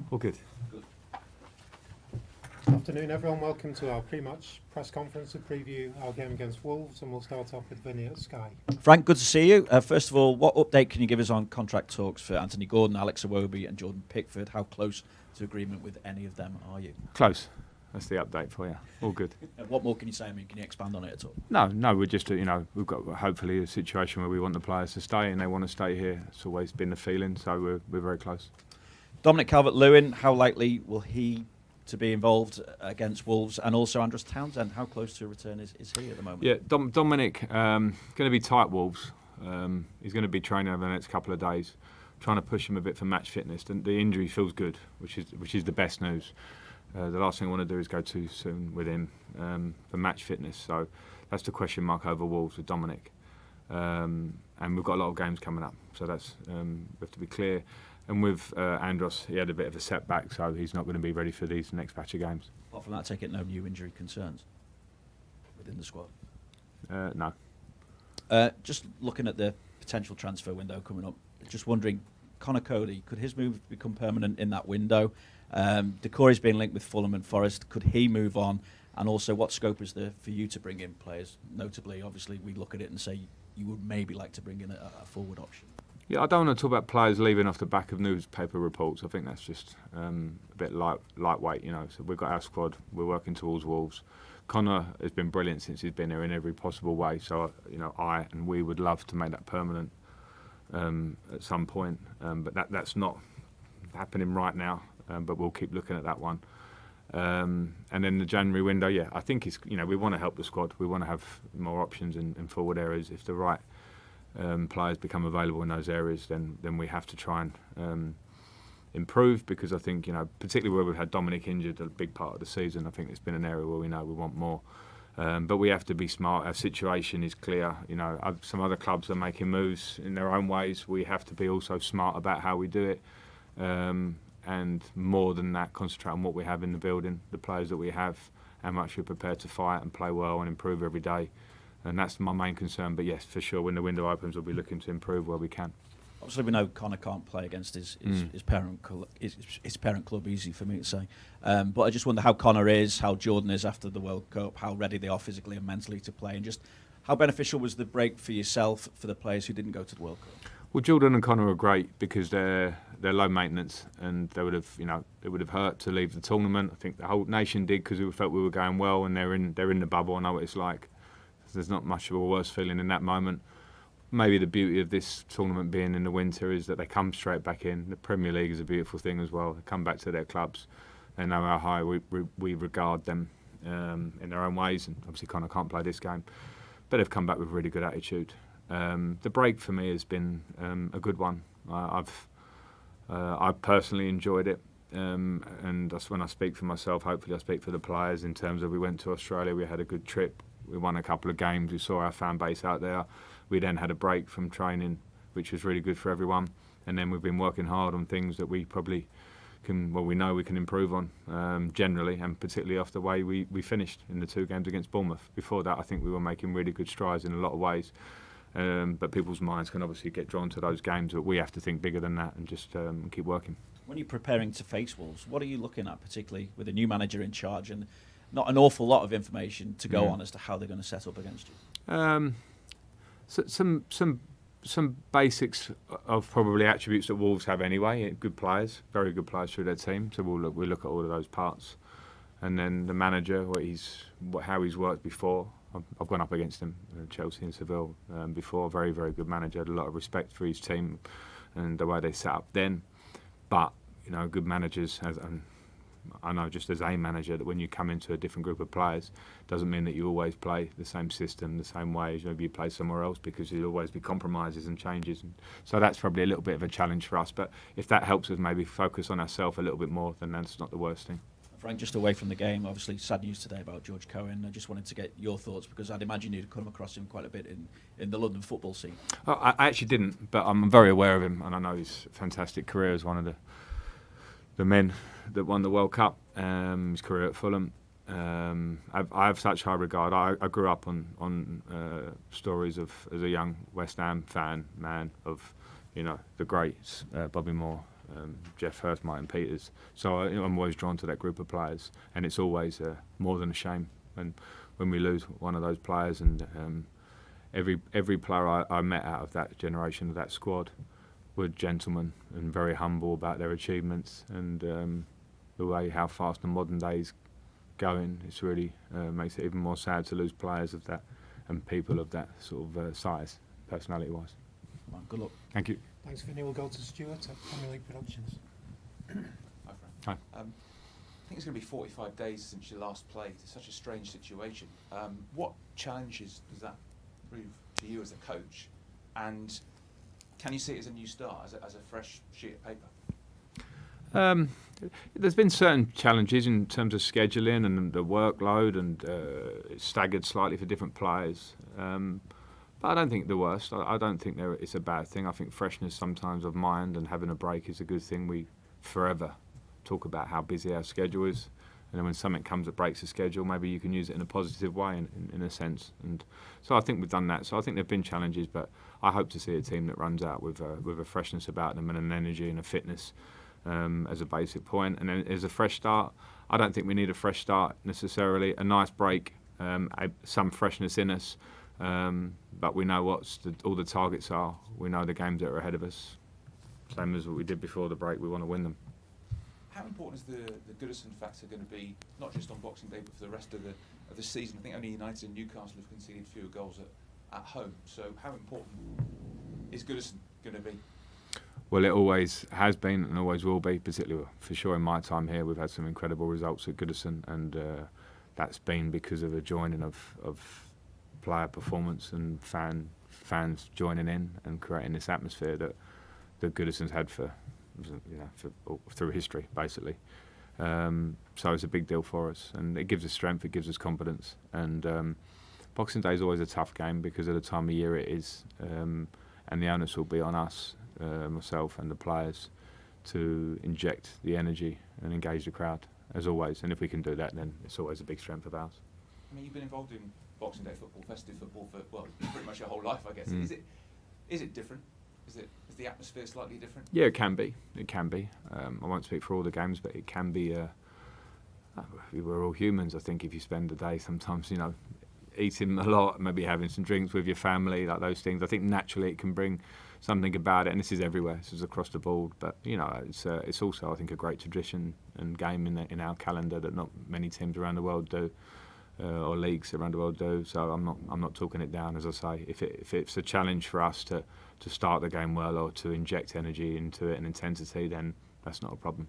All good. Afternoon, everyone. Welcome to our pre-match press conference to preview our game against Wolves, and we'll start off with Vinny at Sky. Frank, good to see you. First of all, what update can you give us on contract talks for Anthony Gordon, Alex Iwobi and Jordan Pickford? How close to agreement with any of them are you? Close. That's the update for you. All good. What more can you say? I mean, can you expand on it at all? No, we're just, we've got hopefully a situation where we want the players to stay and they want to stay here. It's always been the feeling, so we're very close. Dominic Calvert-Lewin, how likely will he to be involved against Wolves? And also Andros Townsend, how close to a return is he at the moment? Yeah, Dominic, going to be tight Wolves. He's going to be training over the next couple of days, trying to push him a bit for match fitness. The injury feels good, which is the best news. The last thing I want to do is go too soon with him for match fitness. So that's the question mark over Wolves with Dominic. And we've got a lot of games coming up, so that's we have to be clear. And with Andros, he had a bit of a setback, so he's not going to be ready for these next batch of games. Apart from that, take it no new injury concerns within the squad? No. Just looking at the potential transfer window coming up, just wondering, Conor Cody, could his move become permanent in that window? Decore's been linked with Fulham and Forest. Could he move on? And also, what scope is there for you to bring in players? Notably, obviously, we look at it and say you would maybe like to bring in a forward option. Yeah, I don't want to talk about players leaving off the back of newspaper reports. I think that's just a bit lightweight, So we've got our squad. We're working towards Wolves. Conor has been brilliant since he's been here in every possible way. So, I and we would love to make that permanent at some point. But that's not happening right now. But we'll keep looking at that one. And then the January window, I think we want to help the squad. We want to have more options in forward areas. If the right players become available in those areas, then we have to try and improve, because I think, particularly where we've had Dominic injured a big part of the season, I think it's been an area where we know we want more. But we have to be smart. Our situation is clear. Some other clubs are making moves in their own ways. We have to be also smart about how we do it. And more than that, concentrate on what we have in the building, the players that we have, how much we're prepared to fight and play well and improve every day. And that's my main concern. But yes, for sure, when the window opens, we'll be looking to improve where we can. Obviously, we know Conor can't play against his parent club. Easy for me to say. But I just wonder how Conor is, how Jordan is after the World Cup, how ready they are physically and mentally to play, and just how beneficial was the break for yourself, for the players who didn't go to the World Cup? Well, Jordan and Conor are great because they're low maintenance, and they would have hurt to leave the tournament. I think the whole nation did, because we felt we were going well, and they're in the bubble. I know what it's like. There's not much of a worse feeling in that moment. Maybe the beauty of this tournament being in the winter is that they come straight back in. The Premier League is a beautiful thing as well. They come back to their clubs. They know how high we regard them in their own ways. And obviously Conor can't play this game, but they've come back with a really good attitude. The break for me has been a good one. I've personally enjoyed it. And that's when I speak for myself. Hopefully I speak for the players in terms of we went to Australia, we had a good trip. We won a couple of games. We saw our fan base out there. We then had a break from training, which was really good for everyone. And then we've been working hard on things that we probably we know we can improve on generally, and particularly off the way we finished in the 2 games against Bournemouth. Before that, I think we were making really good strides in a lot of ways. But people's minds can obviously get drawn to those games, but we have to think bigger than that and just keep working. When you're preparing to face Wolves, what are you looking at, particularly with a new manager in charge and not an awful lot of information to go on as to how they're going to set up against you? So some basics of probably attributes that Wolves have anyway. Good players, very good players through their team. So we'll look at all of those parts, and then the manager, how he's worked before. I've gone up against him, Chelsea and Seville before. Very, very good manager. Had a lot of respect for his team and the way they set up then. But good managers and I know just as a manager that when you come into a different group of players, doesn't mean that you always play the same system, the same way as maybe you play somewhere else, because there'll always be compromises and changes. And so that's probably a little bit of a challenge for us. But if that helps us maybe focus on ourselves a little bit more, then that's not the worst thing. Frank, just away from the game, obviously sad news today about George Cohen. I just wanted to get your thoughts, because I'd imagine you'd come across him quite a bit in the London football scene. I actually didn't, but I'm very aware of him, and I know his fantastic career as one of the men that won the World Cup, his career at Fulham. I have such high regard. I grew up on stories of, as a young West Ham fan, of the greats, Bobby Moore, Jeff Hurst, Martin Peters. So I'm always drawn to that group of players, and it's always more than a shame when we lose one of those players. And every player I met out of that generation, of that squad, were gentlemen and very humble about their achievements, and the way how fast the modern day's going, it's really makes it even more sad to lose players of that and people of that sort of size, personality-wise. Well, good luck. Thank you. Thanks, Vinny. We'll go to Stuart at Premier League Productions. Hi, Frank. Hi. I think it's going to be 45 days since you last played. It's such a strange situation. What challenges does that prove to you as a coach? And can you see it as a new start, as a fresh sheet of paper? There's been certain challenges in terms of scheduling and the workload, and it's staggered slightly for different players. But I don't think the worst. I don't think it's a bad thing. I think freshness sometimes of mind and having a break is a good thing. We forever talk about how busy our schedule is, and then when something comes that breaks the schedule, maybe you can use it in a positive way, in a sense. And so I think we've done that. So I think there've been challenges, but I hope to see a team that runs out with a freshness about them and an energy and a fitness as a basic point. And then as a fresh start, I don't think we need a fresh start necessarily. A nice break, some freshness in us. But we know what all the targets are. We know the games that are ahead of us. Same as what we did before the break. We want to win them. How important is the Goodison factor going to be, not just on Boxing Day, but for the rest of the season? I think only United and Newcastle have conceded fewer goals at home. So how important is Goodison going to be? Well, it always has been and always will be, particularly for sure in my time here. We've had some incredible results at Goodison, and that's been because of a joining of player performance and fans joining in and creating this atmosphere that Goodison's had for through history, basically. So it's a big deal for us, and it gives us strength, it gives us confidence. And Boxing Day is always a tough game because of the time of year it is, and the onus will be on us, myself and the players, to inject the energy and engage the crowd, as always. And if we can do that, then it's always a big strength of ours. I mean, you've been involved in Boxing Day football, festive football for pretty much your whole life, I guess. Is it different? Is the atmosphere slightly different? Yeah, it can be. It can be. I won't speak for all the games, but it can be. We're all humans. I think if you spend a day, sometimes eating a lot, maybe having some drinks with your family, like those things, I think naturally it can bring something about it. And this is everywhere. This is across the board. But it's also, I think, a great tradition and game in our calendar that not many teams around the world do. Or leagues around the world do. So I'm not talking it down. As I say, if it's a challenge for us to start the game well or to inject energy into it and intensity, then that's not a problem.